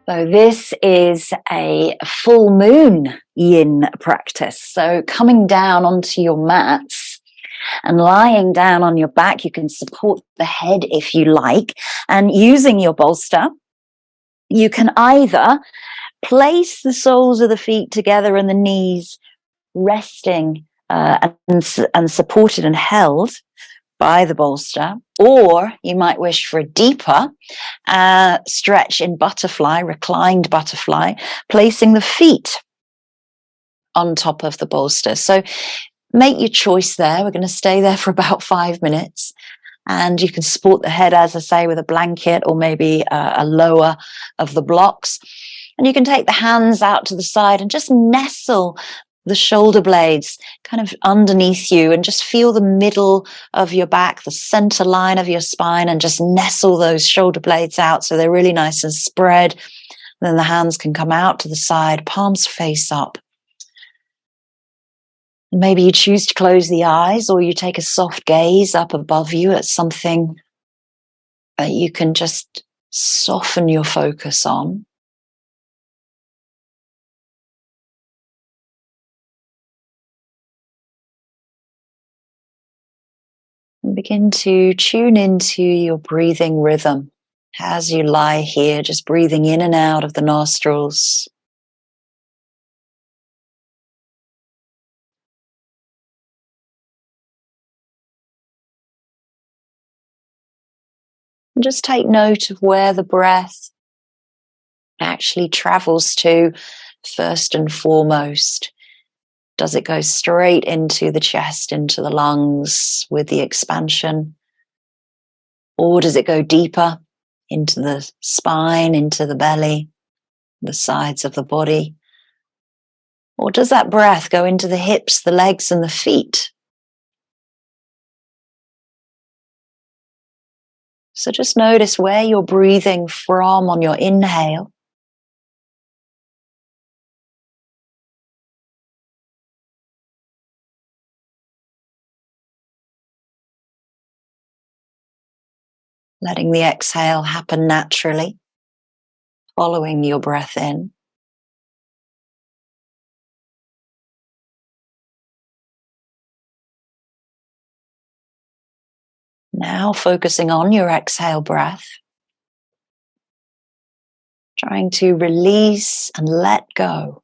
So this is a full moon yin practice. So coming down onto your mats and lying down on your back, you can support the head if you like, and using your bolster, you can either place the soles of the feet together and the knees resting and supported and held by the bolster, or you might wish for a deeper stretch in butterfly, reclined butterfly, placing the feet on top of the bolster. So make your choice there. We're going to stay there for about 5 minutes, and you can support the head, as I say, with a blanket or maybe a lower of the blocks. And you can take the hands out to the side and just nestle the shoulder blades kind of underneath you and just feel the middle of your back, the center line of your spine, and just nestle those shoulder blades out so they're really nice and spread. And then the hands can come out to the side, palms face up. Maybe you choose to close the eyes, or you take a soft gaze up above you at something that you can just soften your focus on. And begin to tune into your breathing rhythm as you lie here, just breathing in and out of the nostrils. And just take note of where the breath actually travels to first and foremost. Does it go straight into the chest, into the lungs with the expansion? Or does it go deeper into the spine, into the belly, the sides of the body? Or does that breath go into the hips, the legs, and the feet? So just notice where you're breathing from on your inhale. Letting the exhale happen naturally, following your breath in. Now focusing on your exhale breath, trying to release and let go.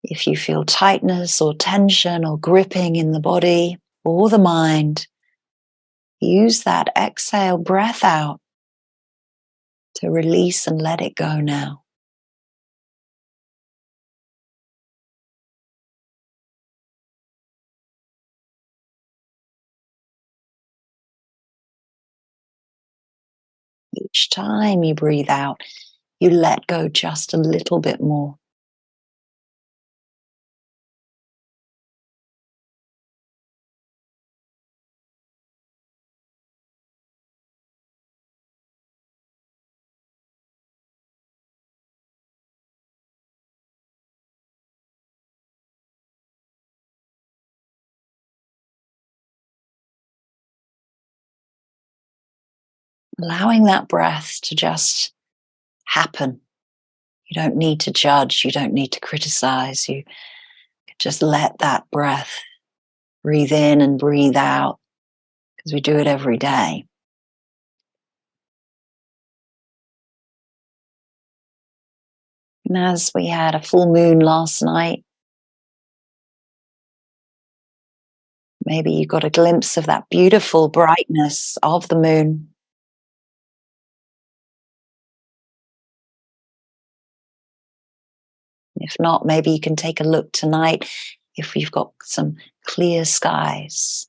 If you feel tightness or tension or gripping in the body or the mind, use that exhale breath out to release and let it go now. Each time you breathe out, you let go just a little bit more. Allowing that breath to just happen. You don't need to judge, you don't need to criticize, you just let that breath breathe in and breathe out, because we do it every day. And as we had a full moon last night, maybe you got a glimpse of that beautiful brightness of the moon. If not, maybe you can take a look tonight if you've got some clear skies.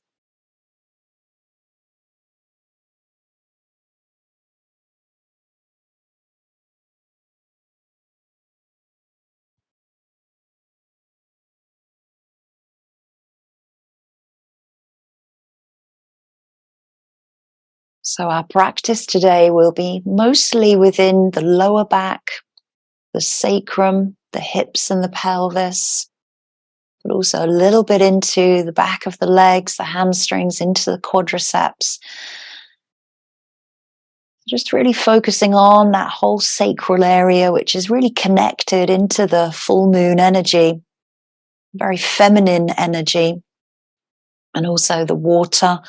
So our practice today will be mostly within the lower back, the sacrum, the hips and the pelvis, but also a little bit into the back of the legs, the hamstrings, into the quadriceps. Just really focusing on that whole sacral area, which is really connected into the full moon energy, very feminine energy, and also the water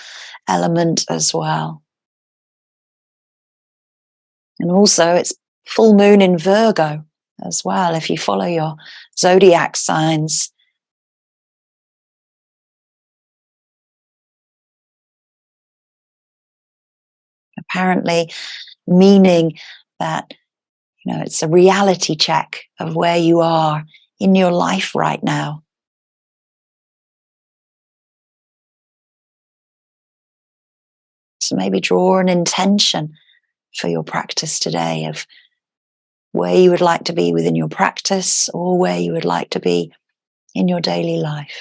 element as well. And also it's full moon in Virgo as well, if you follow your zodiac signs. Apparently meaning that, it's a reality check of where you are in your life right now. So maybe draw an intention for your practice today of where you would like to be within your practice or where you would like to be in your daily life.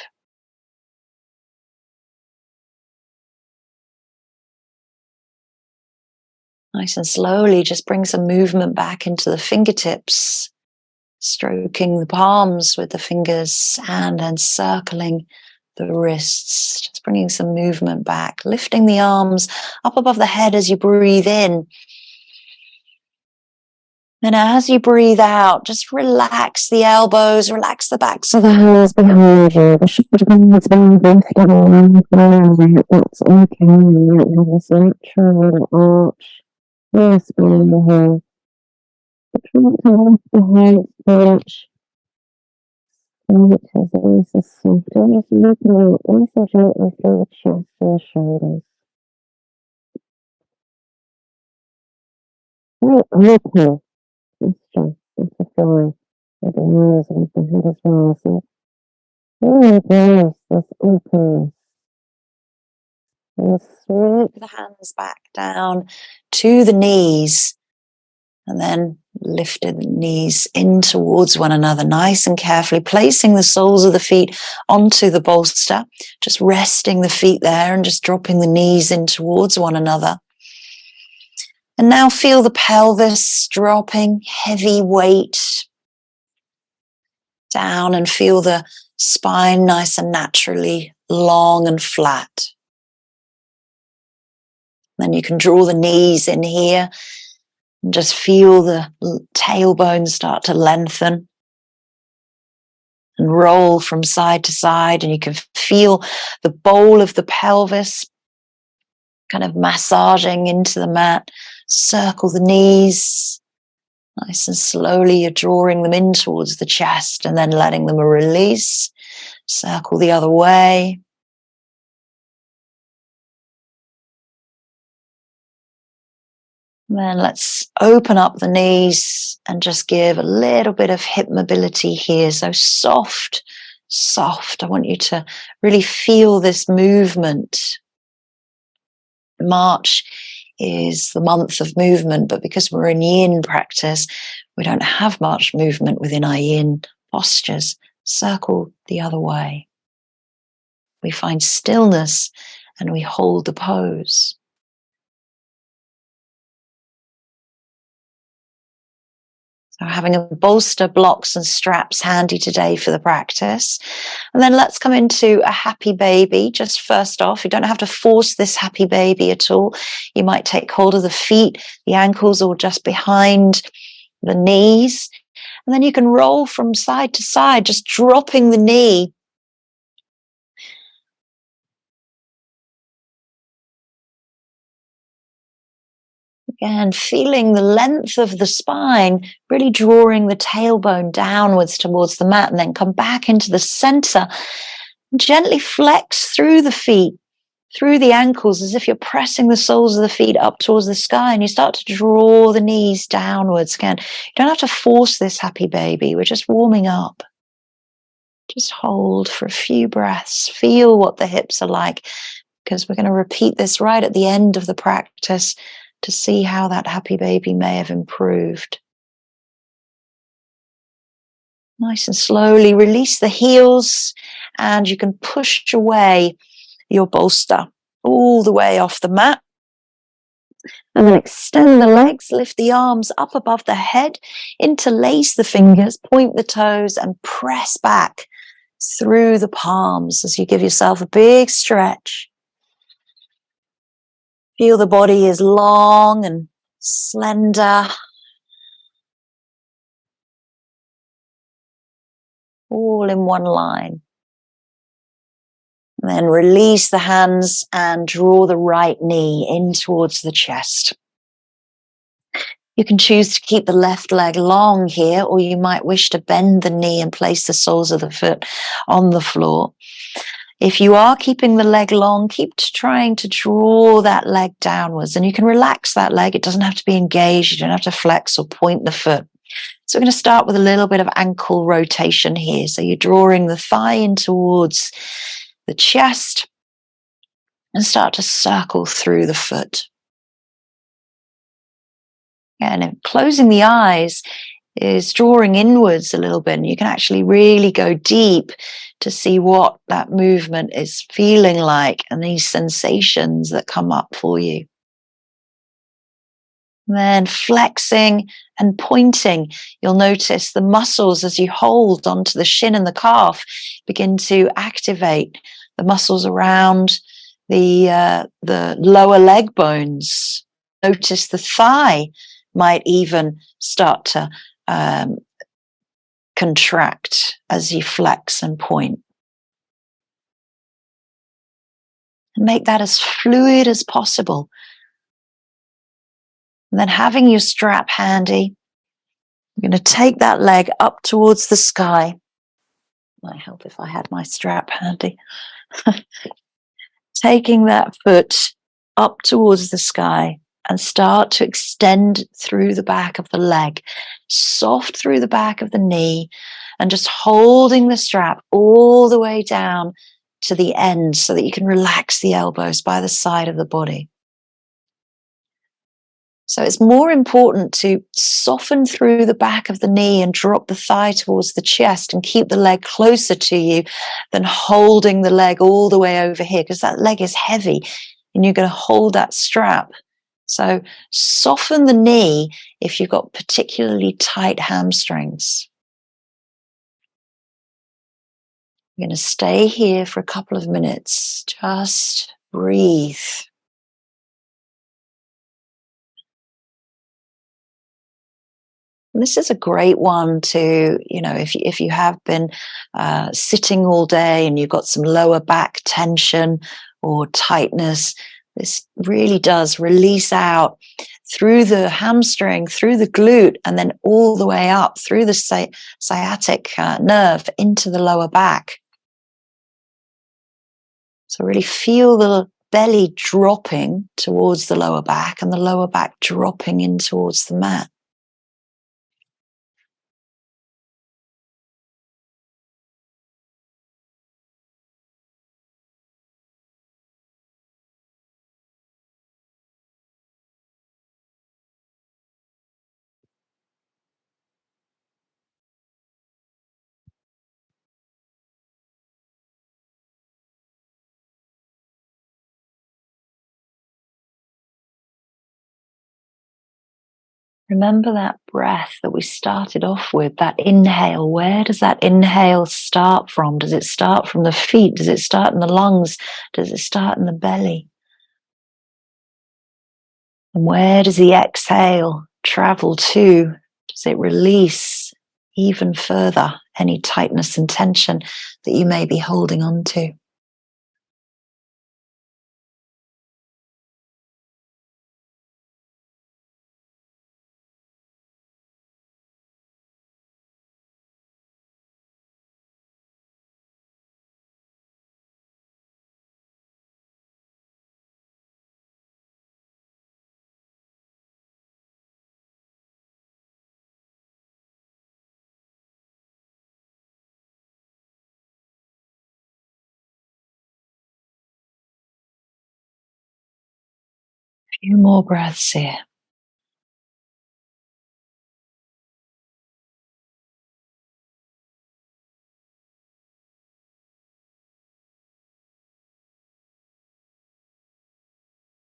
Nice and slowly, just bring some movement back into the fingertips, stroking the palms with the fingers and encircling the wrists, just bringing some movement back, lifting the arms up above the head as you breathe in. And as you breathe out, just relax the elbows, relax the backs of the hands behind you. The shoulder blades bend together. That's okay. This natural arch. Yes, behind the head. Try to lift the head arch. Which is always a soft. Just looking out nice and gently through the chest and the shoulders. Very open. Just to fly with the nose and the head as well. So really embrace this openness. And sweep the hands back down to the knees. And then lift the knees in towards one another, nice and carefully, placing the soles of the feet onto the bolster, just resting the feet there and just dropping the knees in towards one another. And now feel the pelvis dropping, heavy weight down, and feel the spine nice and naturally long and flat. Then you can draw the knees in here and just feel the tailbone start to lengthen and roll from side to side. And you can feel the bowl of the pelvis kind of massaging into the mat. Circle the knees. Nice and slowly you're drawing them in towards the chest and then letting them release. Circle the other way. Then let's open up the knees and just give a little bit of hip mobility here. So soft, soft. I want you to really feel this movement. March is the month of movement, but because we're in yin practice, we don't have much movement within our yin postures. Circle the other way. We find stillness and we hold the pose. So having a bolster, blocks and straps handy today for the practice. And then let's come into a happy baby. Just first off, you don't have to force this happy baby at all. You might take hold of the feet, the ankles, or just behind the knees. And then you can roll from side to side, just dropping the knee. Again, feeling the length of the spine, really drawing the tailbone downwards towards the mat, and then come back into the center. Gently flex through the feet, through the ankles, as if you're pressing the soles of the feet up towards the sky, and you start to draw the knees downwards again. You don't have to force this happy baby. We're just warming up. Just hold for a few breaths. Feel what the hips are like, because we're going to repeat this right at the end of the practice to see how that happy baby may have improved. Nice and slowly release the heels, and you can push away your bolster all the way off the mat. And then extend the legs, lift the arms up above the head, interlace the fingers, point the toes, and press back through the palms as you give yourself a big stretch. Feel the body is long and slender, all in one line. And then release the hands and draw the right knee in towards the chest. You can choose to keep the left leg long here, or you might wish to bend the knee and place the soles of the foot on the floor. If you are keeping the leg long, keep trying to draw that leg downwards, and you can relax that leg. It doesn't have to be engaged. You don't have to flex or point the foot. So we're going to start with a little bit of ankle rotation here. So you're drawing the thigh in towards the chest and start to circle through the foot. And closing the eyes is drawing inwards a little bit, and you can actually really go deep to see what that movement is feeling like and these sensations that come up for you. And then flexing and pointing, you'll notice the muscles as you hold onto the shin and the calf begin to activate the muscles around the lower leg bones. Notice the thigh might even start to contract as you flex and point. And make that as fluid as possible. And then having your strap handy, you're going to take that leg up towards the sky. Might help if I had my strap handy. Taking that foot up towards the sky and start to extend through the back of the leg, soft through the back of the knee, and just holding the strap all the way down to the end so that you can relax the elbows by the side of the body. So it's more important to soften through the back of the knee and drop the thigh towards the chest and keep the leg closer to you than holding the leg all the way over here, because that leg is heavy and you're going to hold that strap. So soften the knee if you've got particularly tight hamstrings. We're going to stay here for a couple of minutes. Just breathe. And this is a great one to, if you have been sitting all day and you've got some lower back tension or tightness, this really does release out through the hamstring, through the glute, and then all the way up through the sciatic nerve into the lower back. So really feel the belly dropping towards the lower back and the lower back dropping in towards the mat. Remember that breath that we started off with, that inhale. Where does that inhale start from? Does it start from the feet? Does it start in the lungs? Does it start in the belly? And where does the exhale travel to? Does it release even further any tightness and tension that you may be holding on to? A few more breaths here.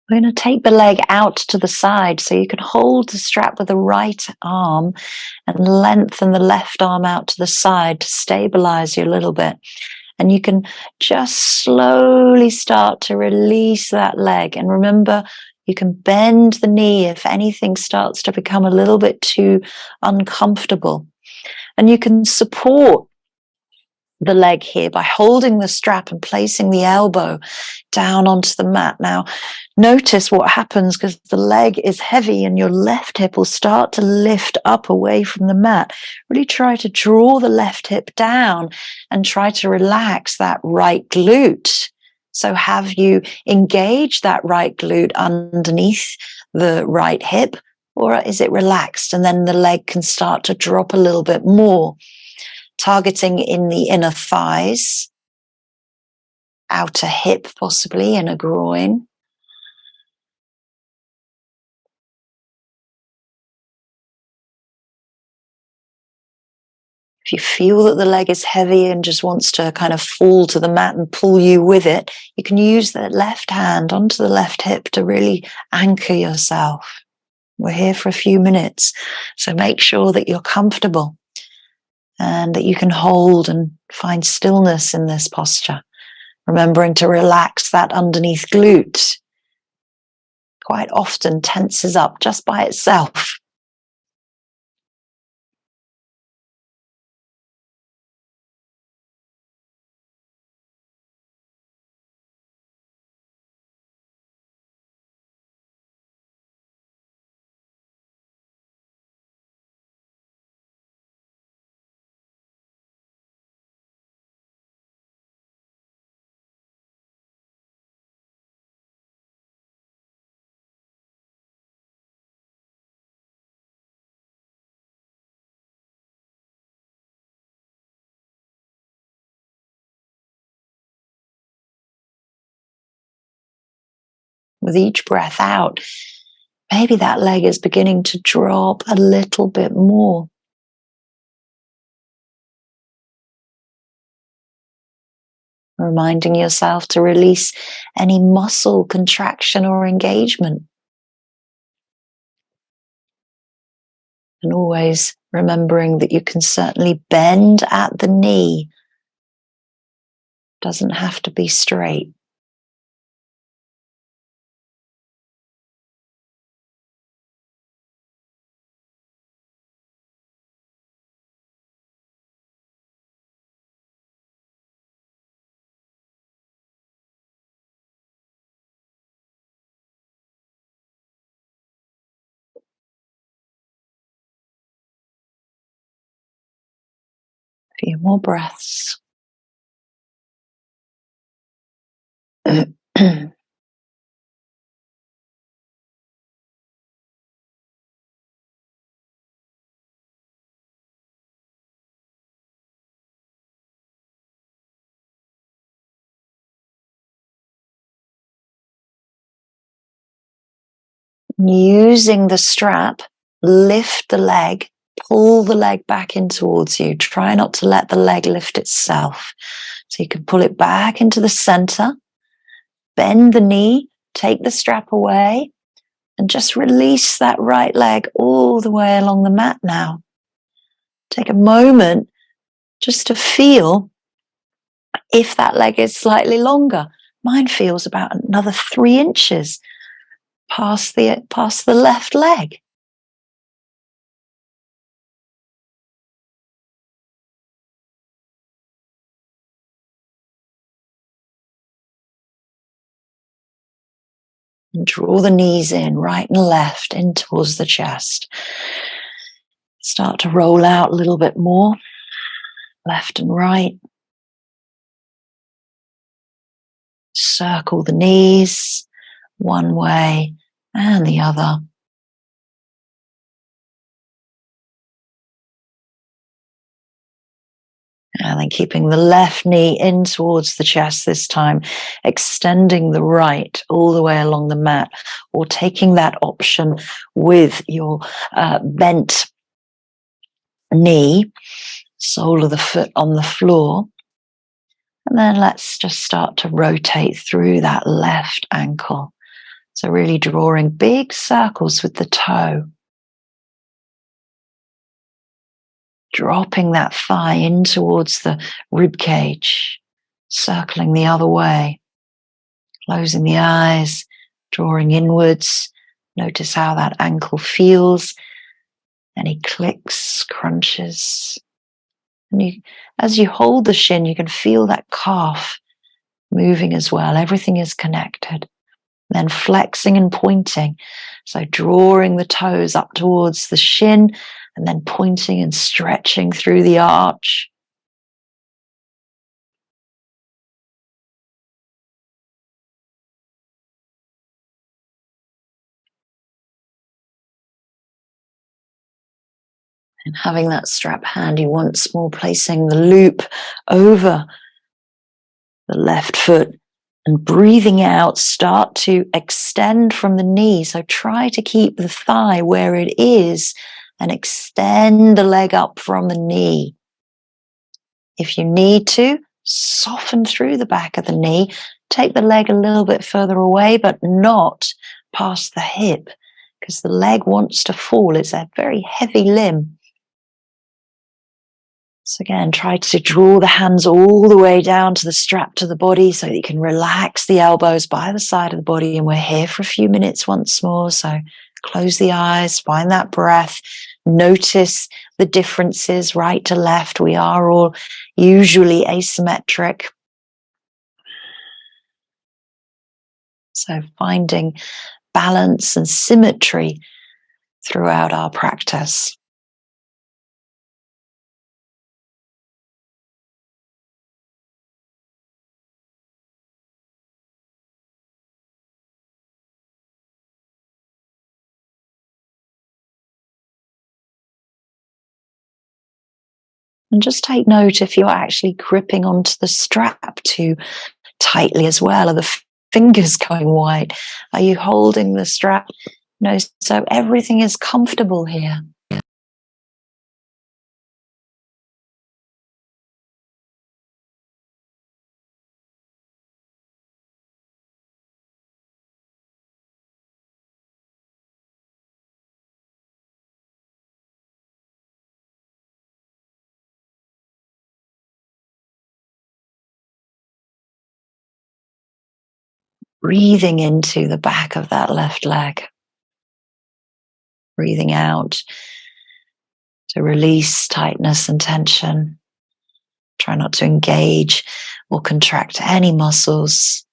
We're going to take the leg out to the side so you can hold the strap with the right arm and lengthen the left arm out to the side to stabilize you a little bit. And you can just slowly start to release that leg. And remember, You can bend the knee if anything starts to become a little bit too uncomfortable. And you can support the leg here by holding the strap and placing the elbow down onto the mat. Now, notice what happens because the leg is heavy and your left hip will start to lift up away from the mat. Really try to draw the left hip down and try to relax that right glute. So have you engaged that right glute underneath the right hip, or is it relaxed? And then the leg can start to drop a little bit more, targeting in the inner thighs, outer hip, possibly inner groin. If you feel that the leg is heavy and just wants to kind of fall to the mat and pull you with it, you can use the left hand onto the left hip to really anchor yourself. We're here for a few minutes, so make sure that you're comfortable and that you can hold and find stillness in this posture. Remembering to relax that underneath glute. Quite often tenses up just by itself. With each breath out, maybe that leg is beginning to drop a little bit more. Reminding yourself to release any muscle contraction or engagement. And always remembering that you can certainly bend at the knee. Doesn't have to be straight. A few more breaths. Using the strap, lift the leg, pull the leg back in towards you. Try not to let the leg lift itself. So you can pull it back into the center, bend the knee, take the strap away, and just release that right leg all the way along the mat now. Take a moment just to feel if that leg is slightly longer. Mine feels about another 3 inches past the left leg. And draw the knees in, right and left, in towards the chest. Start to roll out a little bit more, left and right. Circle the knees one way and the other. And then keeping the left knee in towards the chest this time, extending the right all the way along the mat, or taking that option with your bent knee, sole of the foot on the floor. And then let's just start to rotate through that left ankle. So really drawing big circles with the toe. Dropping that thigh in towards the rib cage, circling the other way, closing the eyes, drawing inwards, Notice how that ankle feels. Any clicks, crunches. And as you hold the shin, you can feel that calf moving as well. Everything is connected. Then flexing and pointing. So drawing the toes up towards the shin and then pointing and stretching through the arch. And having that strap handy once more, placing the loop over the left foot and breathing out, start to extend from the knee. So try to keep the thigh where it is and extend the leg up from the knee. If you need to, soften through the back of the knee. Take the leg a little bit further away, but not past the hip, because the leg wants to fall. It's a very heavy limb. So again, try to draw the hands all the way down to the strap to the body so that you can relax the elbows by the side of the body. And we're here for a few minutes once more. So close the eyes, find that breath, notice the differences right to left. We are all usually asymmetric. So finding balance and symmetry throughout our practice. And just take note if you're actually gripping onto the strap too tightly as well. Are the fingers going wide? Are you holding the strap? No, so everything is comfortable here. Breathing into the back of that left leg. Breathing out to release tightness and tension. Try not to engage or contract any muscles.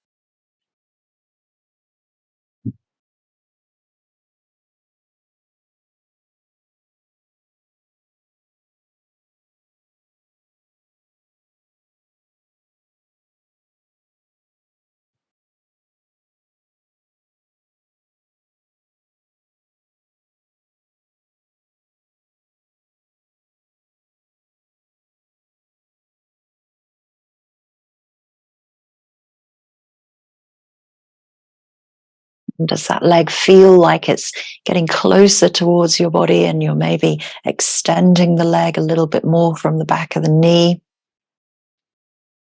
Does that leg feel like it's getting closer towards your body and you're maybe extending the leg a little bit more from the back of the knee?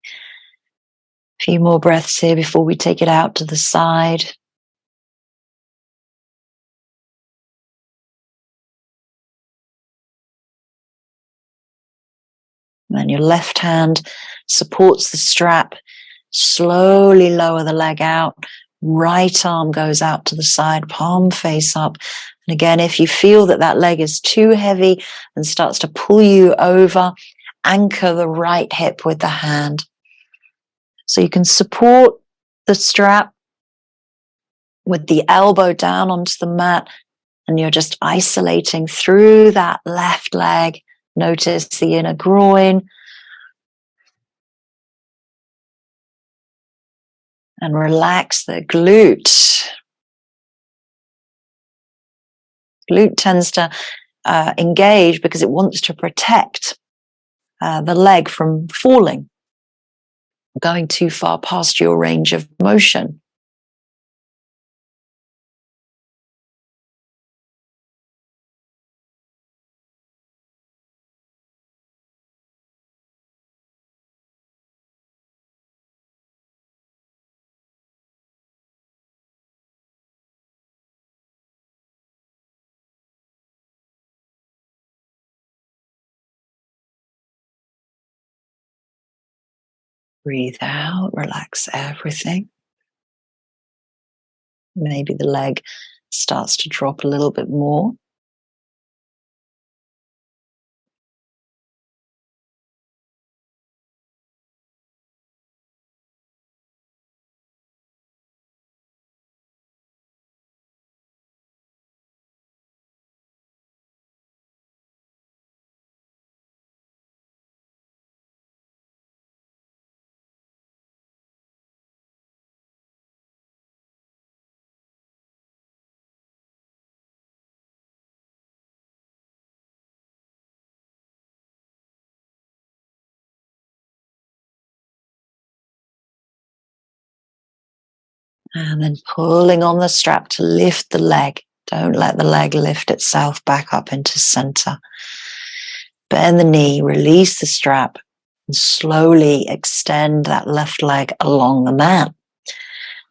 A few more breaths here before we take it out to the side. And then your left hand supports the strap. Slowly lower the leg out. Right arm goes out to the side, palm face up. And again, if you feel that that leg is too heavy and starts to pull you over, anchor the right hip with the hand. So you can support the strap with the elbow down onto the mat, and you're just isolating through that left leg. Notice the inner groin. And relax the glute. Glute tends to engage because it wants to protect the leg from falling, going too far past your range of motion. Breathe out, relax everything. Maybe the leg starts to drop a little bit more. And then pulling on the strap to lift the leg. Don't let the leg lift itself back up into center. Bend the knee, release the strap, and slowly extend that left leg along the mat.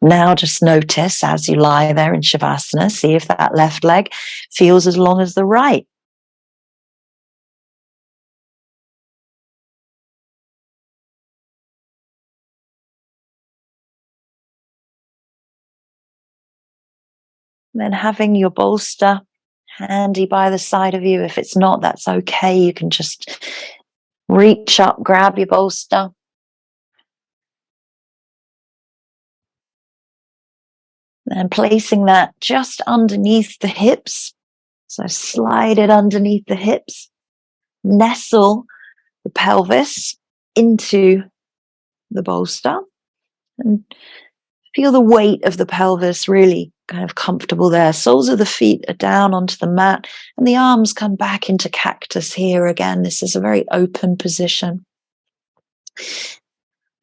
Now just notice as you lie there in Shavasana, see if that left leg feels as long as the right. Then having your bolster handy by the side of you. If it's not, that's okay. You can just reach up, grab your bolster. And placing that just underneath the hips. So slide it underneath the hips. Nestle the pelvis into the bolster. And feel the weight of the pelvis really kind of comfortable there. Soles of the feet are down onto the mat and the arms come back into cactus here again. This is a very open position.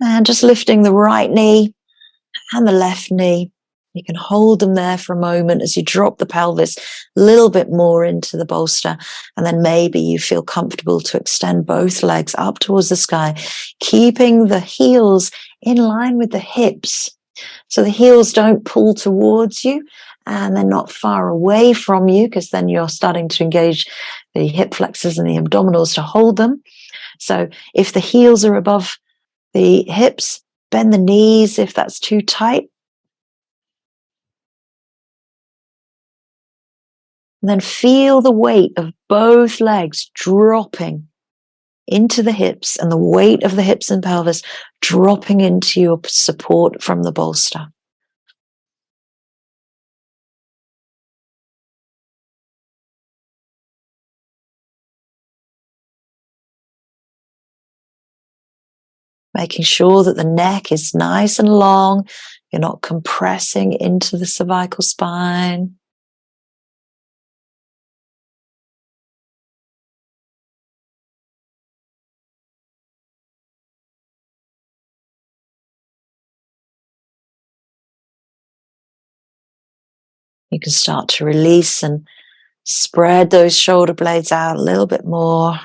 And just lifting the right knee and the left knee. You can hold them there for a moment as you drop the pelvis a little bit more into the bolster. And then maybe you feel comfortable to extend both legs up towards the sky, keeping the heels in line with the hips. So the heels don't pull towards you and they're not far away from you, because then you're starting to engage the hip flexors and the abdominals to hold them. So if the heels are above the hips, bend the knees if that's too tight. And then feel the weight of both legs dropping into the hips and the weight of the hips and pelvis dropping into your support from the bolster. Making sure that the neck is nice and long. You're not compressing into the cervical spine. You can start to release and spread those shoulder blades out a little bit more.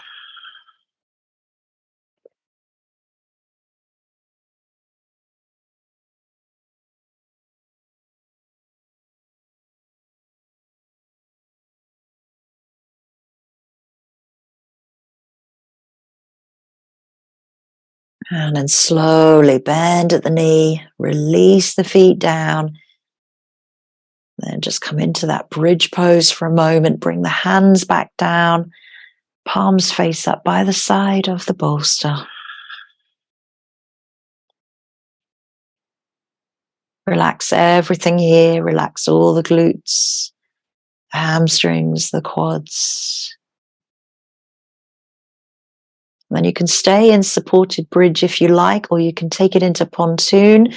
And then slowly bend at the knee, release the feet down. Then just come into that bridge pose for a moment. Bring the hands back down, palms face up by the side of the bolster. Relax everything here. Relax all the glutes, the hamstrings, the quads. And then you can stay in supported bridge if you like, or you can take it into pontoon.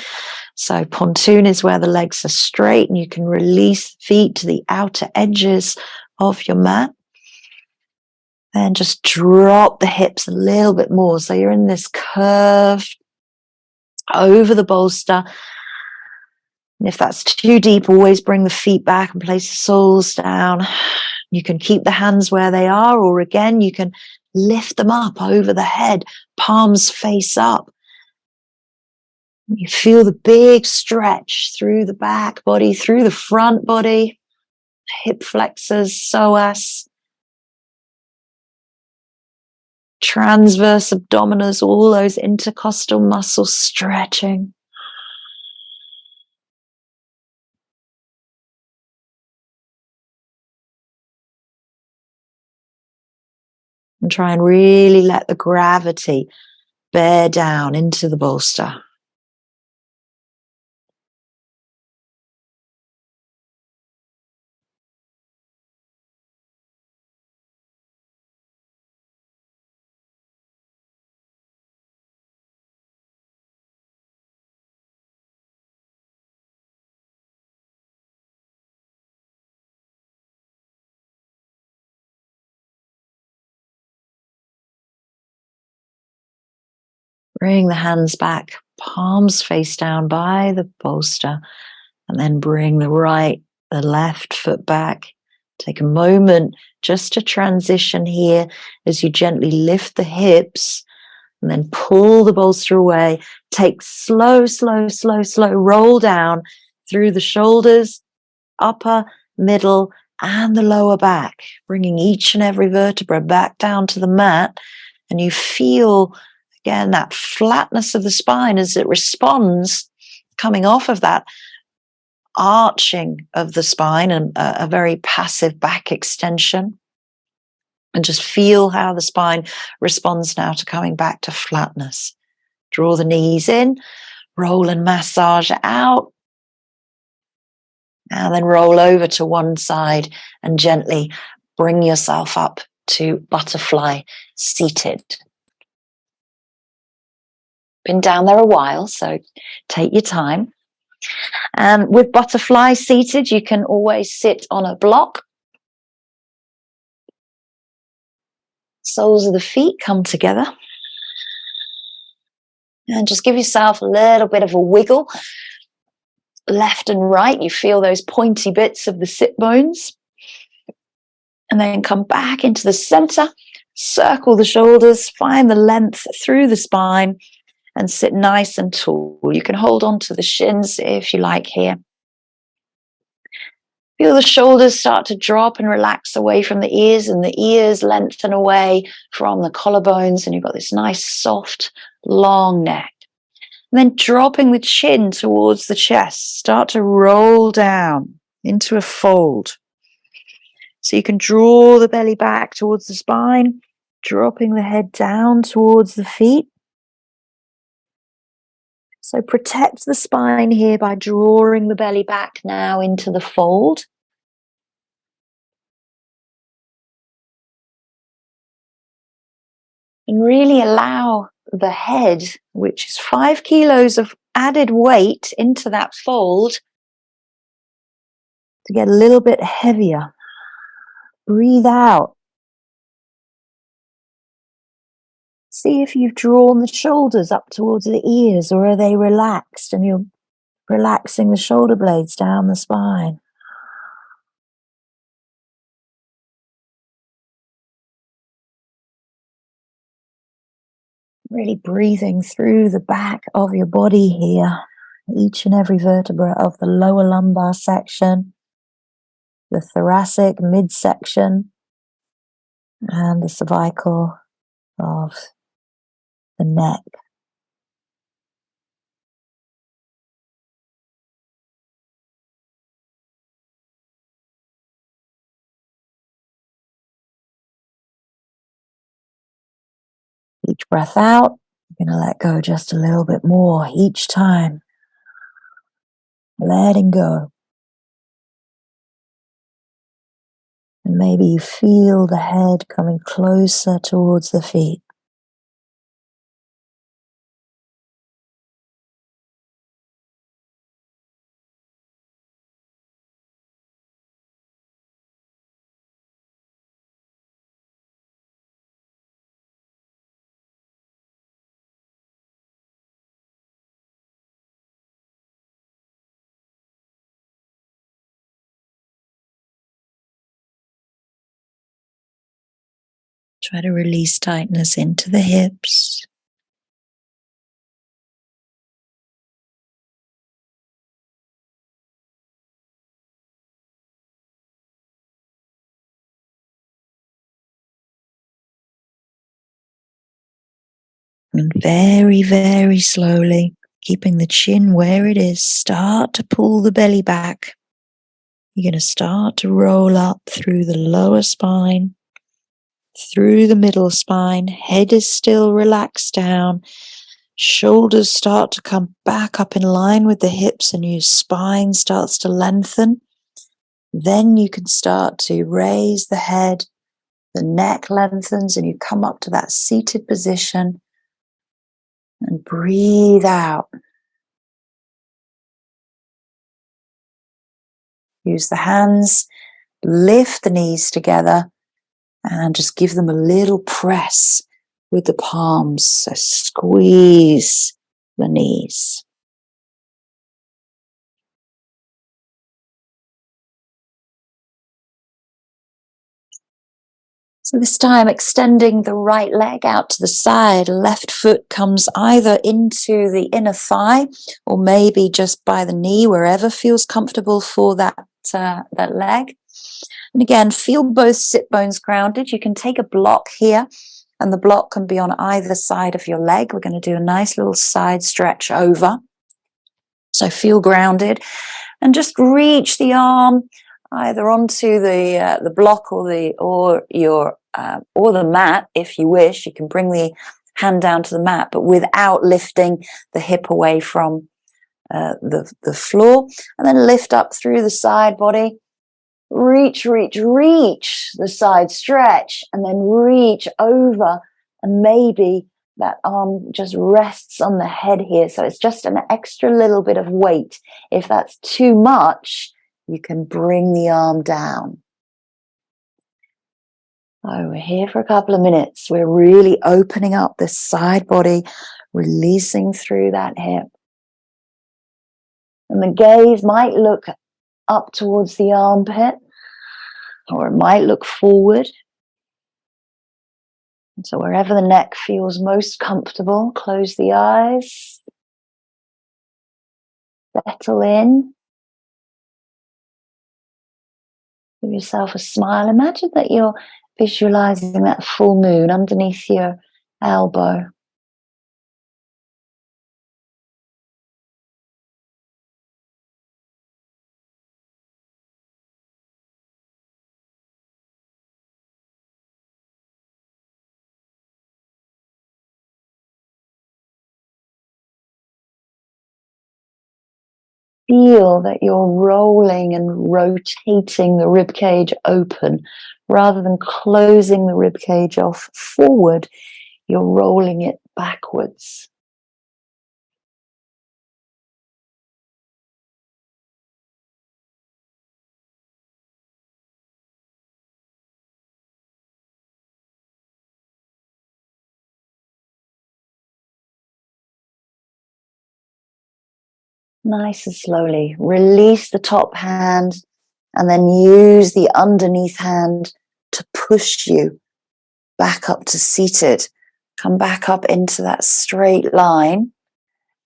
So pontoon is where the legs are straight and you can release the feet to the outer edges of your mat. And just drop the hips a little bit more. So you're in this curve over the bolster. And if that's too deep, always bring the feet back and place the soles down. You can keep the hands where they are, or again, you can lift them up over the head, palms face up. You feel the big stretch through the back body, through the front body, hip flexors, psoas, transverse abdominis, all those intercostal muscles stretching. And try and really let the gravity bear down into the bolster. Bring the hands back, palms face down by the bolster, and then bring the left foot back. Take a moment just to transition here as you gently lift the hips and then pull the bolster away. Take slow, roll down through the shoulders, upper, middle, and the lower back, bringing each and every vertebra back down to the mat. And you feel, again, that flatness of the spine as it responds, coming off of that arching of the spine and a very passive back extension. And just feel how the spine responds now to coming back to flatness. Draw the knees in, roll and massage out. And then roll over to one side and gently bring yourself up to butterfly seated. Been down there a while, so take your time. With butterfly seated, you can always sit on a block. Soles of the feet come together. And just give yourself a little bit of a wiggle. Left and right, you feel those pointy bits of the sit bones. And then come back into the center. Circle the shoulders, find the length through the spine. And sit nice and tall. You can hold on to the shins if you like here. Feel the shoulders start to drop and relax away from the ears, and the ears lengthen away from the collarbones, and you've got this nice, soft, long neck. And then dropping the chin towards the chest, start to roll down into a fold. So you can draw the belly back towards the spine, dropping the head down towards the feet. So protect the spine here by drawing the belly back now into the fold. And really allow the head, which is 5 kilos of added weight into that fold, to get a little bit heavier. Breathe out. See if you've drawn the shoulders up towards the ears, or are they relaxed and you're relaxing the shoulder blades down the spine. Really breathing through the back of your body here, each and every vertebra of the lower lumbar section, the thoracic midsection, and the cervical of the neck. Each breath out, you're going to let go just a little bit more each time. Letting go. And maybe you feel the head coming closer towards the feet. Try to release tightness into the hips. And very, very slowly, keeping the chin where it is, start to pull the belly back. You're going to start to roll up through the lower spine, through the middle spine. Head is still relaxed down. Shoulders start to come back up in line with the hips and your spine starts to lengthen. Then you can start to raise the head, the neck lengthens, and you come up to that seated position and breathe out. Use the hands, lift the knees together, and just give them a little press with the palms. So squeeze the knees. So this time, extending the right leg out to the side, left foot comes either into the inner thigh or maybe just by the knee, wherever feels comfortable for that leg. And again, feel both sit bones grounded. You can take a block here, and the block can be on either side of your leg. We're going to do a nice little side stretch over. So feel grounded, and just reach the arm either onto the block or the mat if you wish. You can bring the hand down to the mat, but without lifting the hip away from the floor. And then lift up through the side body. Reach the side stretch, and then reach over, and maybe that arm just rests on the head here. So it's just an extra little bit of weight. If that's too much, you can bring the arm down. So we're here for a couple of minutes. We're really opening up this side body, releasing through that hip. And the gaze might look up towards the armpit, or it might look forward. And so wherever the neck feels most comfortable, close the eyes, settle in, give yourself a smile. Imagine that you're visualizing that full moon underneath your elbow. Feel that you're rolling and rotating the rib cage open. Rather than closing the rib cage off forward, you're rolling it backwards. Nice and slowly. Release the top hand and then use the underneath hand to push you back up to seated. Come back up into that straight line.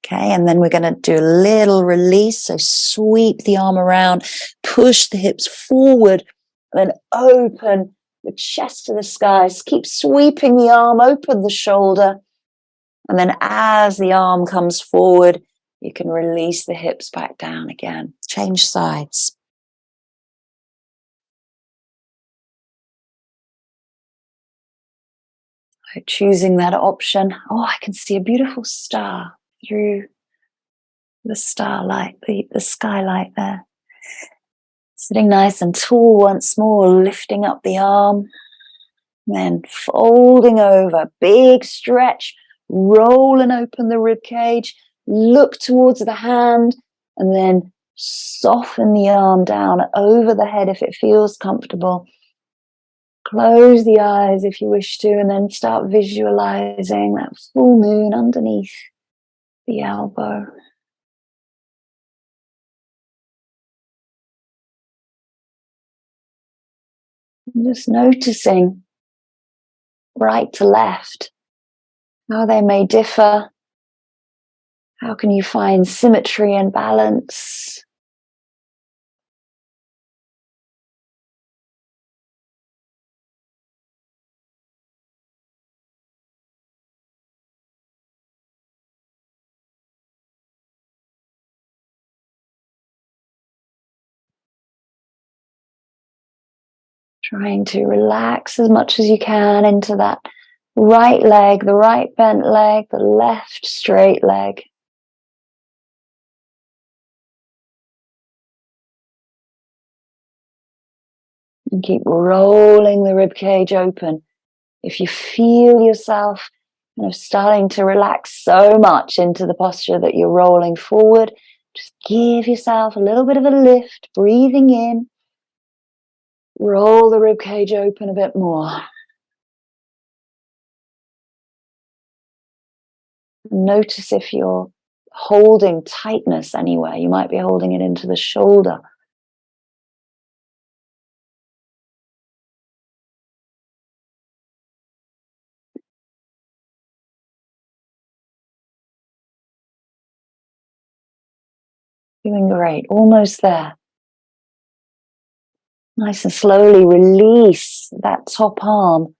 Okay, and then we're going to do a little release. So sweep the arm around, push the hips forward, and then open the chest to the skies. Keep sweeping the arm, open the shoulder. And then as the arm comes forward, you can release the hips back down again. Change sides. So choosing that option. Oh, I can see a beautiful star through the starlight, the skylight there. Sitting nice and tall once more, lifting up the arm, then folding over, big stretch, roll and open the rib cage, look towards the hand, and then soften the arm down over the head if it feels comfortable. Close the eyes if you wish to, and then start visualizing that full moon underneath the elbow. And just noticing right to left, how they may differ. How can you find symmetry and balance? Trying to relax as much as you can into that right leg, the right bent leg, the left straight leg. And keep rolling the rib cage open. If you feel yourself kind of starting to relax so much into the posture that you're rolling forward, just give yourself a little bit of a lift, breathing in. Roll the rib cage open a bit more. Notice if you're holding tightness anywhere. You might be holding it into the shoulder. Doing great. Almost there. Nice and slowly release that top arm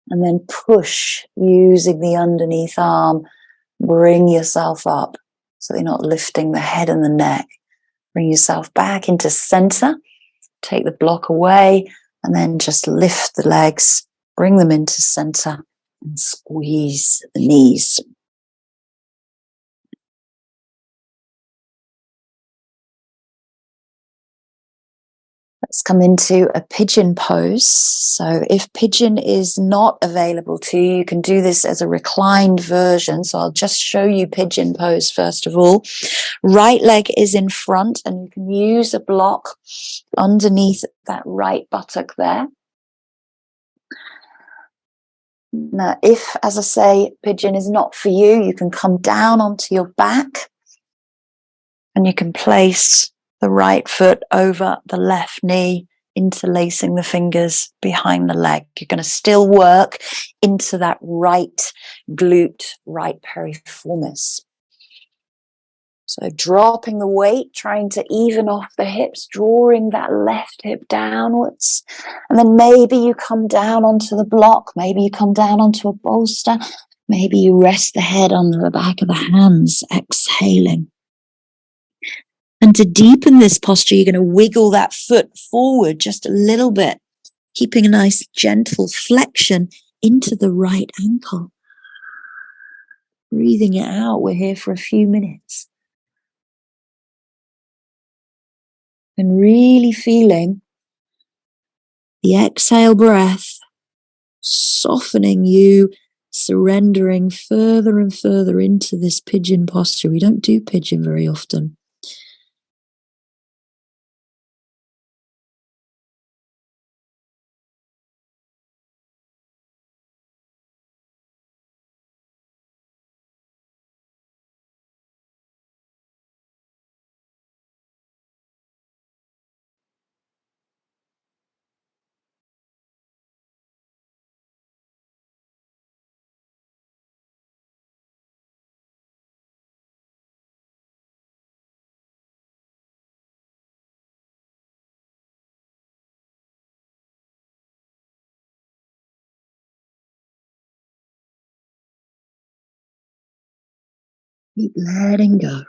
and then push using the underneath arm. Bring yourself up so you're not lifting the head and the neck. Bring yourself back into center. Take the block away and then just lift the legs. Bring them into center and squeeze the knees. Let's come into a pigeon pose. So if pigeon is not available to you, you can do this as a reclined version. So I'll just show you pigeon pose first of all. Right leg is in front and you can use a block underneath that right buttock there. Now, if, as I say, pigeon is not for you, you can come down onto your back and you can place the right foot over the left knee, interlacing the fingers behind the leg. You're going to still work into that right glute, right piriformis. So dropping the weight, trying to even off the hips, drawing that left hip downwards. And then maybe you come down onto the block, maybe you come down onto a bolster, maybe you rest the head on the back of the hands, exhaling. And to deepen this posture, you're going to wiggle that foot forward just a little bit, keeping a nice gentle flexion into the right ankle. Breathing it out. We're here for a few minutes. And really feeling the exhale breath, softening you, surrendering further and further into this pigeon posture. We don't do pigeon very often. Keep letting go.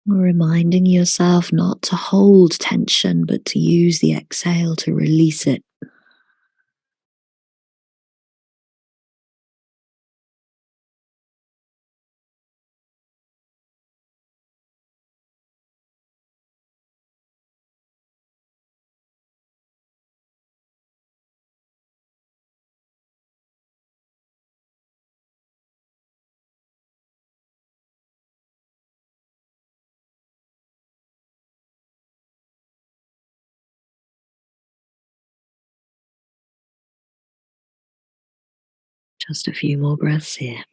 Reminding yourself not to hold tension, but to use the exhale to release it. Just a few more breaths here.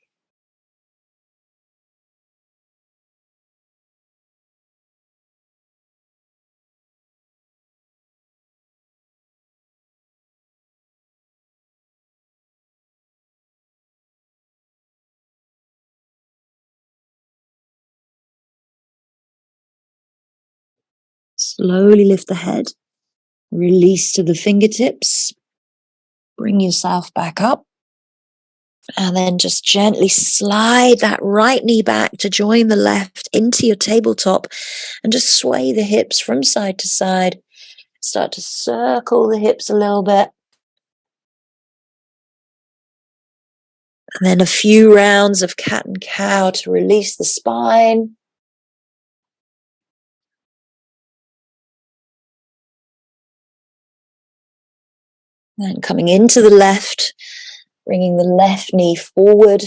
Slowly lift the head, release to the fingertips, bring yourself back up, And then just gently slide that right knee back to join the left into your tabletop and just sway the hips from side to side. Start to circle the hips a little bit. And then a few rounds of cat and cow to release the spine. And then coming into the left, bringing the left knee forward.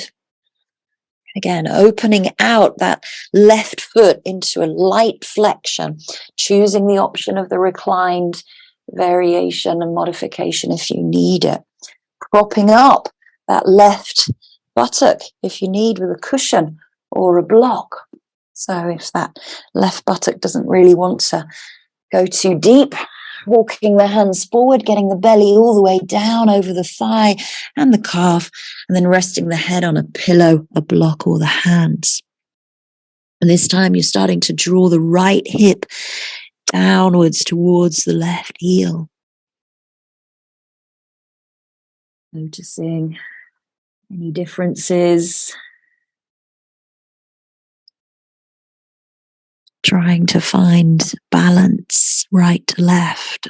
Again, opening out that left foot into a light flexion, choosing the option of the reclined variation and modification if you need it. Propping up that left buttock if you need with a cushion or a block. So if that left buttock doesn't really want to go too deep, walking the hands forward, getting the belly all the way down over the thigh and the calf, and then resting the head on a pillow, a block, or the hands. And this time you're starting to draw the right hip downwards towards the left heel. Noticing any differences. Trying to find balance right to left.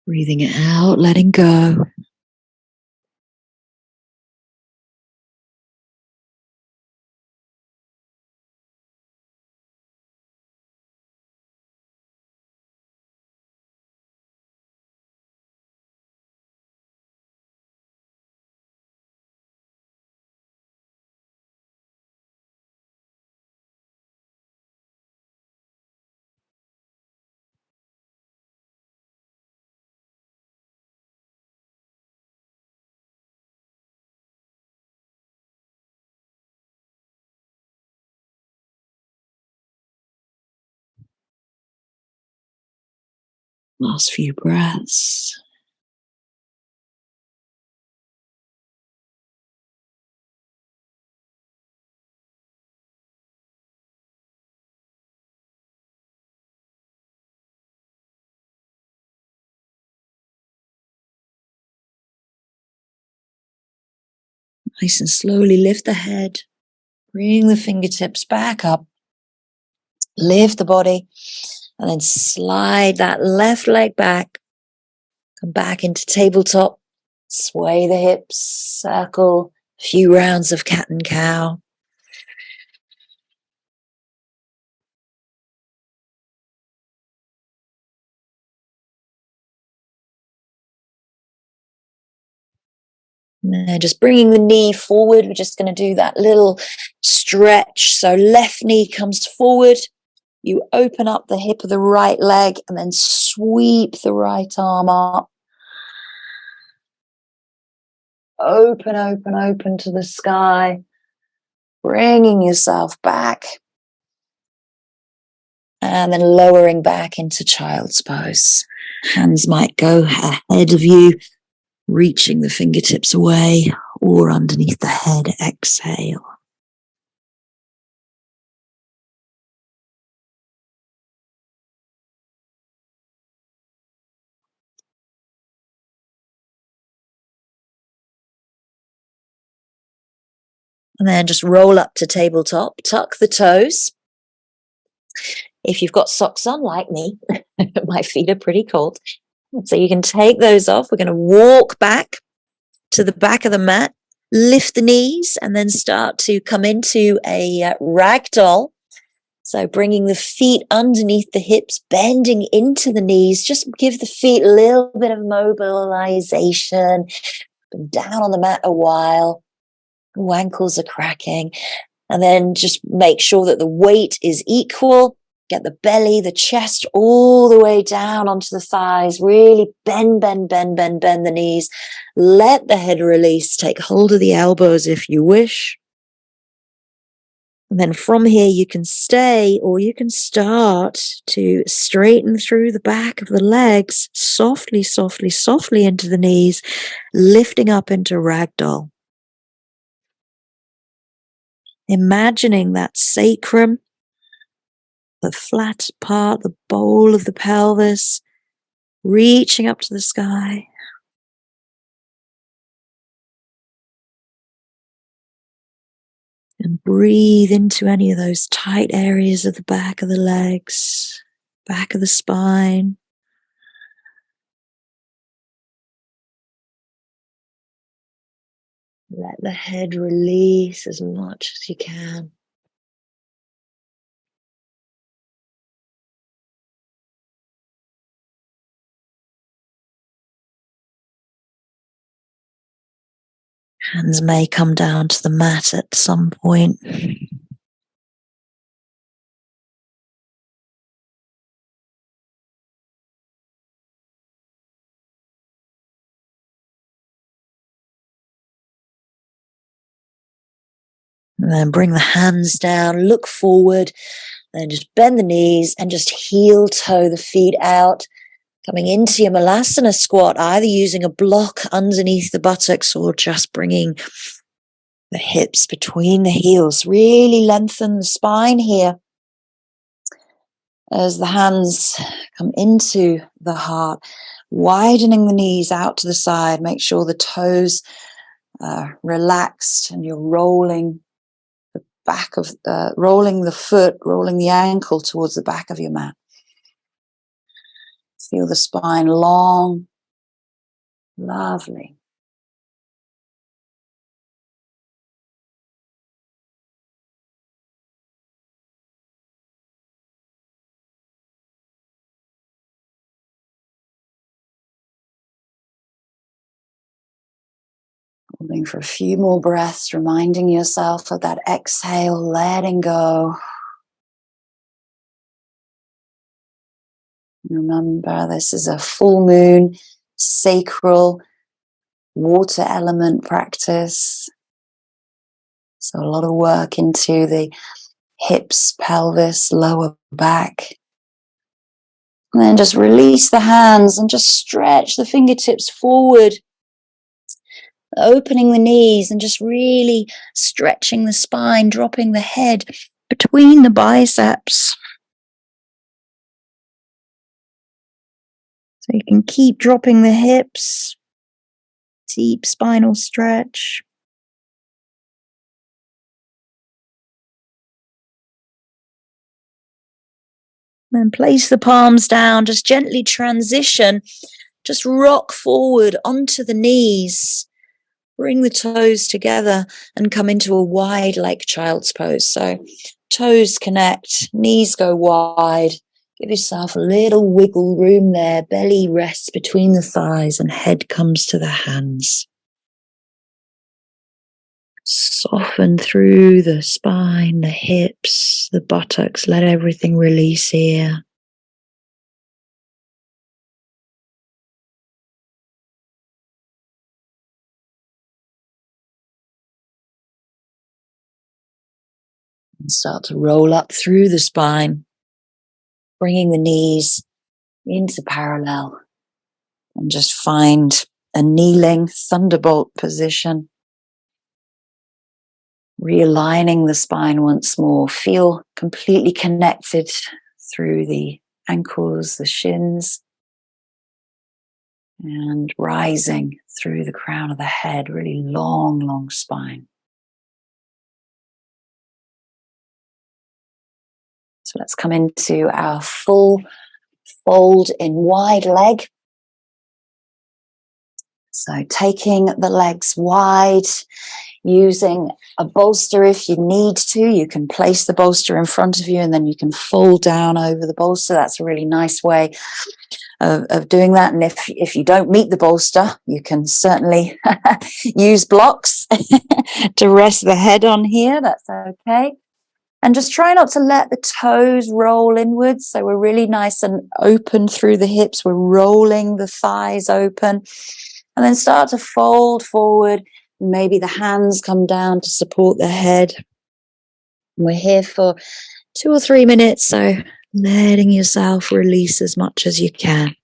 Breathing it out, letting go. Last few breaths. Nice and slowly lift the head. Bring the fingertips back up. Lift the body. And then slide that left leg back. Come back into tabletop. Sway the hips. Circle. A few rounds of cat and cow. And then just bringing the knee forward. We're just going to do that little stretch. So left knee comes forward. You open up the hip of the right leg and then sweep the right arm up. Open, open, open to the sky. Bringing yourself back. And then lowering back into child's pose. Hands might go ahead of you, reaching the fingertips away or underneath the head. Exhale. And then just roll up to tabletop, tuck the toes. If you've got socks on like me, my feet are pretty cold. So you can take those off. We're going to walk back to the back of the mat, lift the knees, and then start to come into a ragdoll. So bringing the feet underneath the hips, bending into the knees. Just give the feet a little bit of mobilization. Been down on the mat a while. Ankles are cracking. And then just make sure that the weight is equal. Get the belly, the chest all the way down onto the thighs. Really bend the knees. Let the head release. Take hold of the elbows if you wish. And then from here, you can stay or you can start to straighten through the back of the legs, softly into the knees, lifting up into ragdoll. Imagining that sacrum, the flat part, the bowl of the pelvis, reaching up to the sky. And breathe into any of those tight areas of the back of the legs, back of the spine. Let the head release as much as you can. Hands may come down to the mat at some point. And then bring the hands down, look forward, then just bend the knees and just heel toe the feet out. Coming into your Malasana squat, either using a block underneath the buttocks or just bringing the hips between the heels. Really lengthen the spine here as the hands come into the heart, widening the knees out to the side. Make sure the toes are relaxed and you're rolling the back of, rolling the foot, rolling the ankle towards the back of your mat. Feel the spine long, lovely. Holding for a few more breaths, reminding yourself of that exhale, letting go. Remember, this is a full moon, sacral, water element practice. So a lot of work into the hips, pelvis, lower back. And then just release the hands and just stretch the fingertips forward. Opening the knees and just really stretching the spine, dropping the head between the biceps. So you can keep dropping the hips, deep spinal stretch. Then place the palms down, just gently transition, just rock forward onto the knees. Bring the toes together and come into a wide like child's pose. So toes connect, knees go wide. Give yourself a little wiggle room there. Belly rests between the thighs and head comes to the hands. Soften through the spine, the hips, the buttocks. Let everything release here. And start to roll up through the spine, bringing the knees into parallel. And just find a kneeling thunderbolt position. Realigning the spine once more. Feel completely connected through the ankles, the shins, and rising through the crown of the head. Really long, long spine. So let's come into our full fold in wide leg. So taking the legs wide, using a bolster if you need to. You can place the bolster in front of you and then you can fold down over the bolster. That's a really nice way of doing that. And if you don't meet the bolster, you can certainly use blocks to rest the head on here. That's okay. And just try not to let the toes roll inwards. So we're really nice and open through the hips. We're rolling the thighs open. And then start to fold forward. Maybe the hands come down to support the head. And we're here for 2 or 3 minutes. So letting yourself release as much as you can.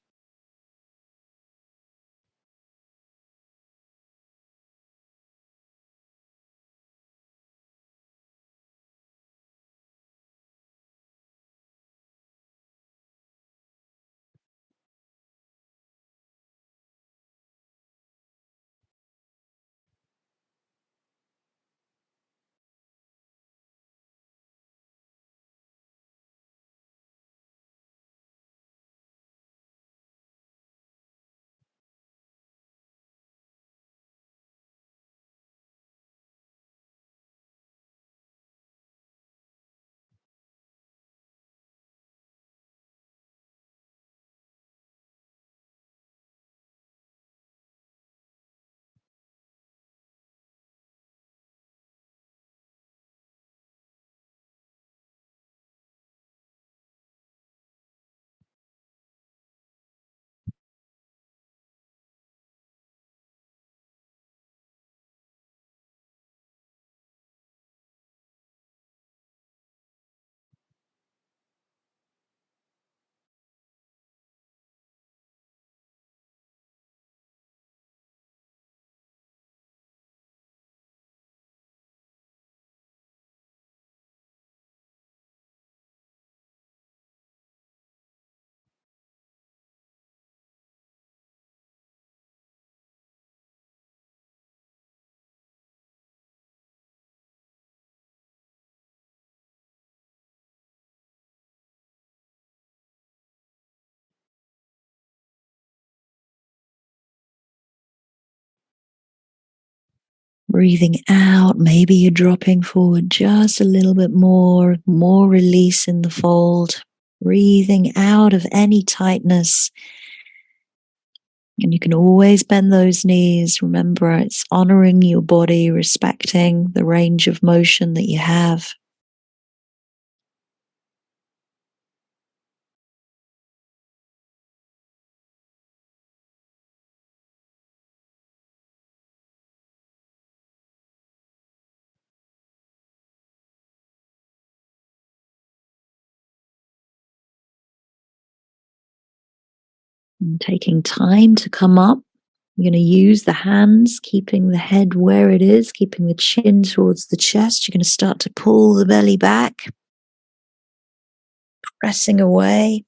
Breathing out, maybe you're dropping forward just a little bit more release in the fold. Breathing out of any tightness. And you can always bend those knees. Remember, it's honoring your body, respecting the range of motion that you have. And taking time to come up. You're going to use the hands, keeping the head where it is, keeping the chin towards the chest. You're going to start to pull the belly back, pressing away.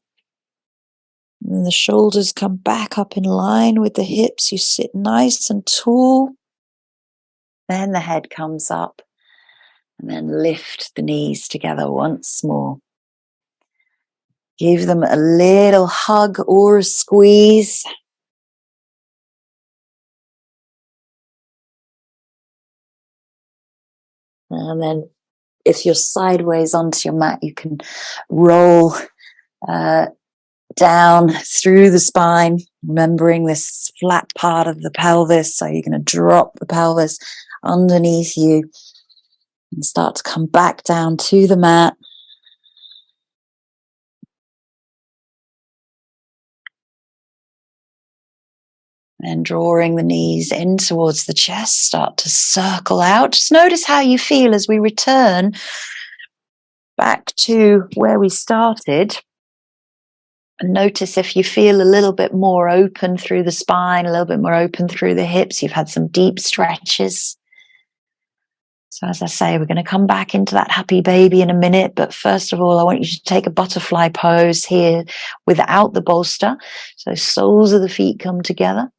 And then the shoulders come back up in line with the hips. You sit nice and tall. Then the head comes up. And then lift the knees together once more. Give them a little hug or a squeeze. And then if you're sideways onto your mat, you can roll down through the spine, remembering this flat part of the pelvis. So you're going to drop the pelvis underneath you and start to come back down to the mat. And drawing the knees in towards the chest, start to circle out. Just notice how you feel as we return back to where we started. And notice if you feel a little bit more open through the spine, a little bit more open through the hips. You've had some deep stretches. So as I say, we're going to come back into that happy baby in a minute. But first of all, I want you to take a butterfly pose here without the bolster. So soles of the feet come together.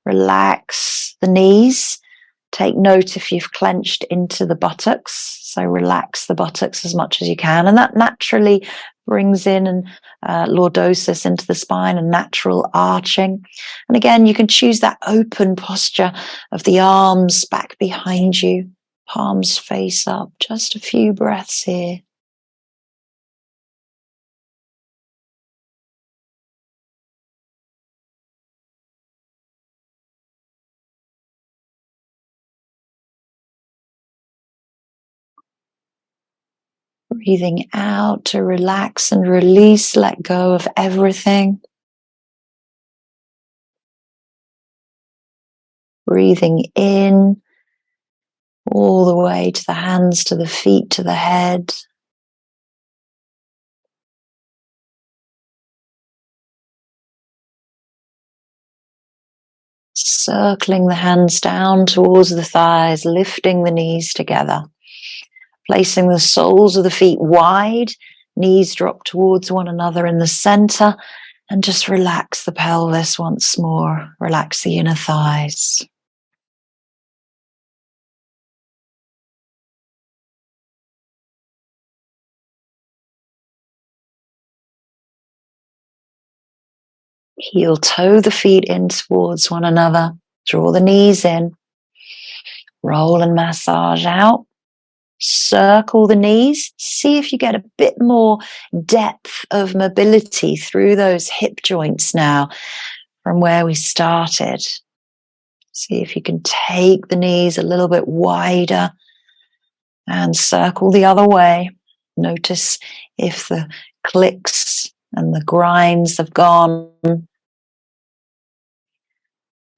Relax the knees. Take note if you've clenched into the buttocks. So relax the buttocks as much as you can. And that naturally brings in lordosis into the spine, a natural arching. And again, you can choose that open posture of the arms back behind you, palms face up. Just a few breaths here. Breathing out to relax and release, let go of everything. Breathing in all the way to the hands, to the feet, to the head. Circling the hands down towards the thighs, lifting the knees together. Placing the soles of the feet wide, knees drop towards one another in the center, and just relax the pelvis once more. Relax the inner thighs. Heel toe the feet in towards one another. Draw the knees in. Roll and massage out. Circle the knees. See if you get a bit more depth of mobility through those hip joints now from where we started. See if you can take the knees a little bit wider and circle the other way. Notice if the clicks and the grinds have gone.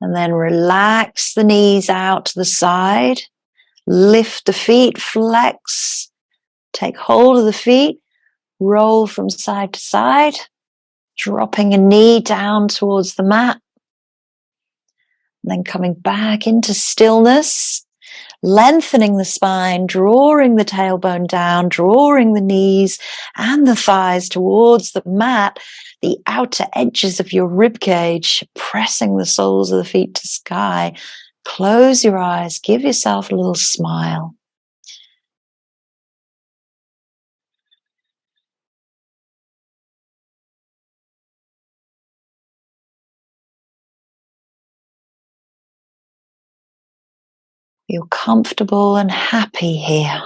And then relax the knees out to the side. Lift the feet, flex. Take hold of the feet. Roll from side to side. Dropping a knee down towards the mat. And then coming back into stillness. Lengthening the spine, drawing the tailbone down, drawing the knees and the thighs towards the mat, the outer edges of your rib cage, pressing the soles of the feet to sky. Close your eyes, give yourself a little smile. Feel comfortable and happy here.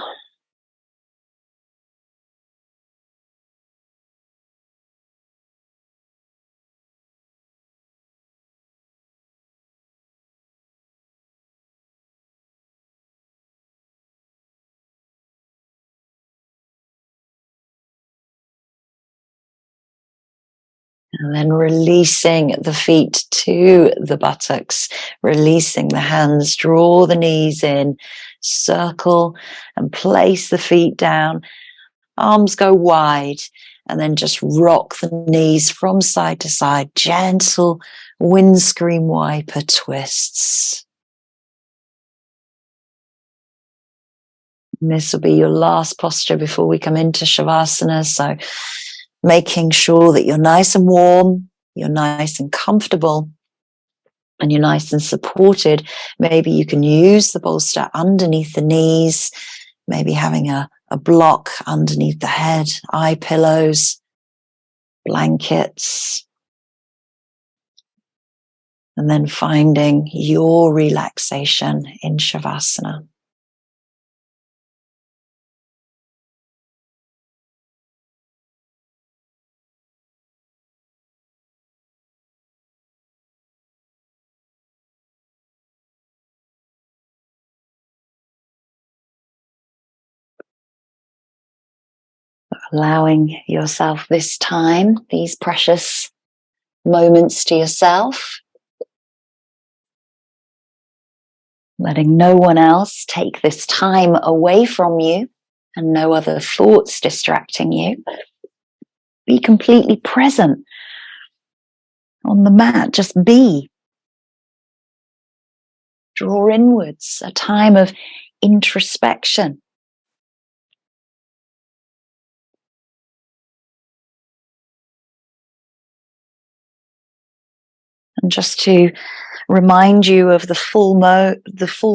And then releasing the feet to the buttocks, releasing the hands, draw the knees in, circle and place the feet down. Arms go wide and then just rock the knees from side to side. Gentle windscreen wiper twists. And this will be your last posture before we come into Shavasana. So making sure that you're nice and warm, you're nice and comfortable, and you're nice and supported. Maybe you can use the bolster underneath the knees, maybe having a block underneath the head, eye pillows, blankets, and then finding your relaxation in Shavasana. Allowing yourself this time, these precious moments to yourself. Letting no one else take this time away from you and no other thoughts distracting you. Be completely present on the mat. Just be. Draw inwards, a time of introspection. And just to remind you of the full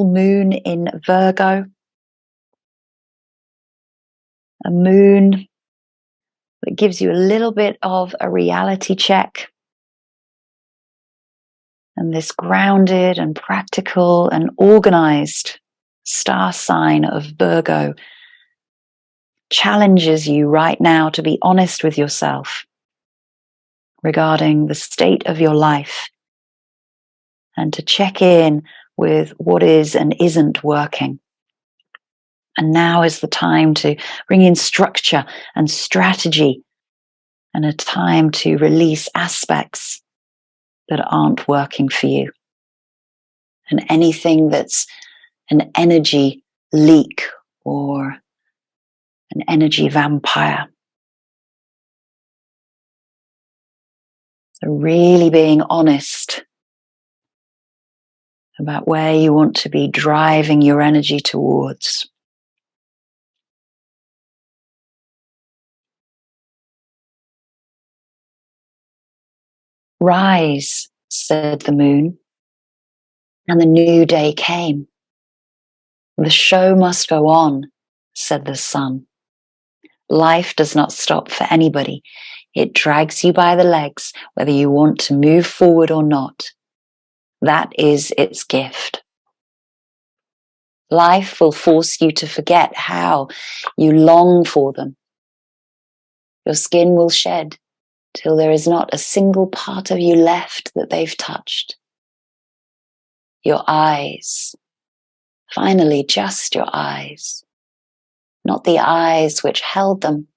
moon in Virgo, a moon that gives you a little bit of a reality check. And this grounded and practical and organized star sign of Virgo challenges you right now to be honest with yourself regarding the state of your life and to check in with what is and isn't working. And now is the time to bring in structure and strategy, and a time to release aspects that aren't working for you. And anything that's an energy leak or an energy vampire. So really being honest about where you want to be driving your energy towards. Rise, said the moon, and the new day came. The show must go on, said the sun. Life does not stop for anybody. It drags you by the legs, whether you want to move forward or not. That is its gift. Life will force you to forget how you long for them. Your skin will shed till there is not a single part of you left that they've touched. Your eyes, finally just your eyes, not the eyes which held them.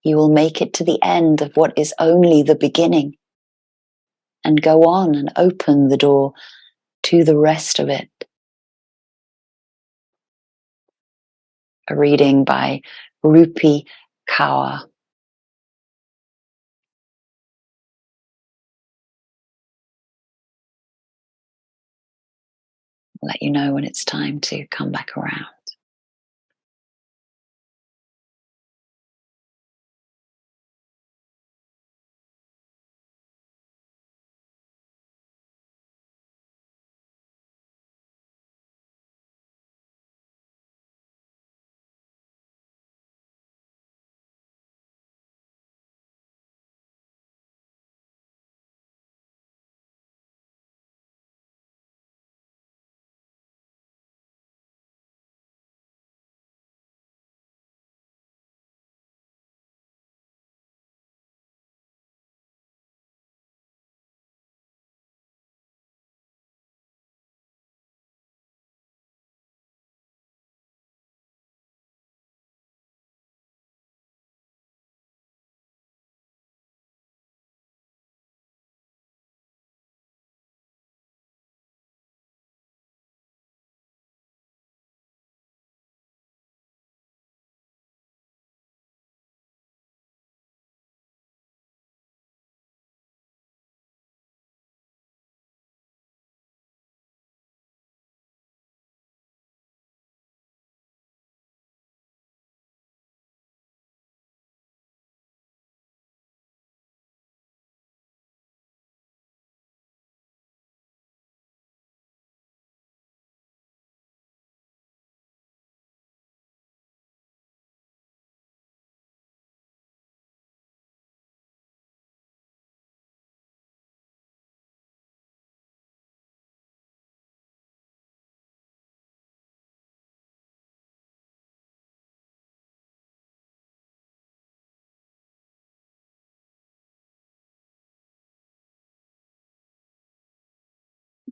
You will make it to the end of what is only the beginning and go on and open the door to the rest of it. A reading by Rupi Kaur. I'll let you know when it's time to come back around.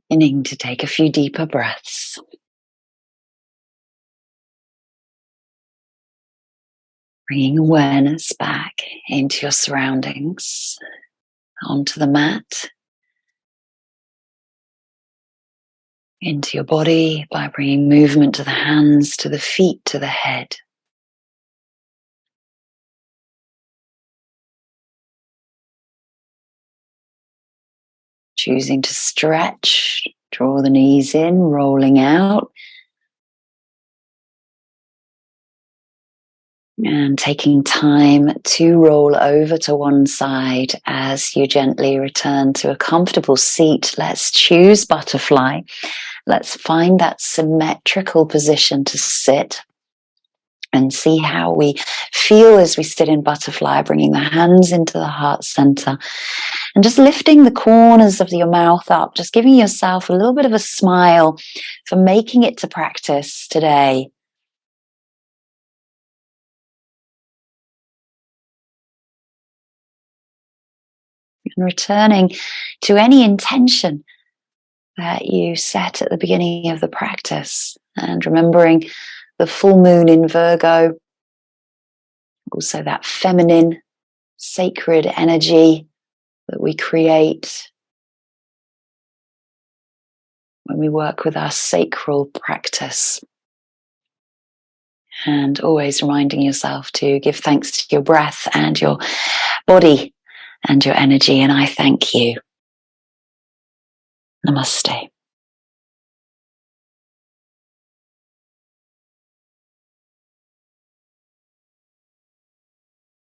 Beginning to take a few deeper breaths. Bringing awareness back into your surroundings, onto the mat, into your body by bringing movement to the hands, to the feet, to the head. Choosing to stretch, draw the knees in, rolling out. And taking time to roll over to one side as you gently return to a comfortable seat. Let's choose butterfly. Let's find that symmetrical position to sit and see how we feel as we sit in butterfly, bringing the hands into the heart center and just lifting the corners of your mouth up, just giving yourself a little bit of a smile for making it to practice today. And returning to any intention that you set at the beginning of the practice, and remembering the full moon in Virgo, also that feminine, sacred energy that we create when we work with our sacral practice. And always reminding yourself to give thanks to your breath and your body and your energy. And I thank you. Namaste.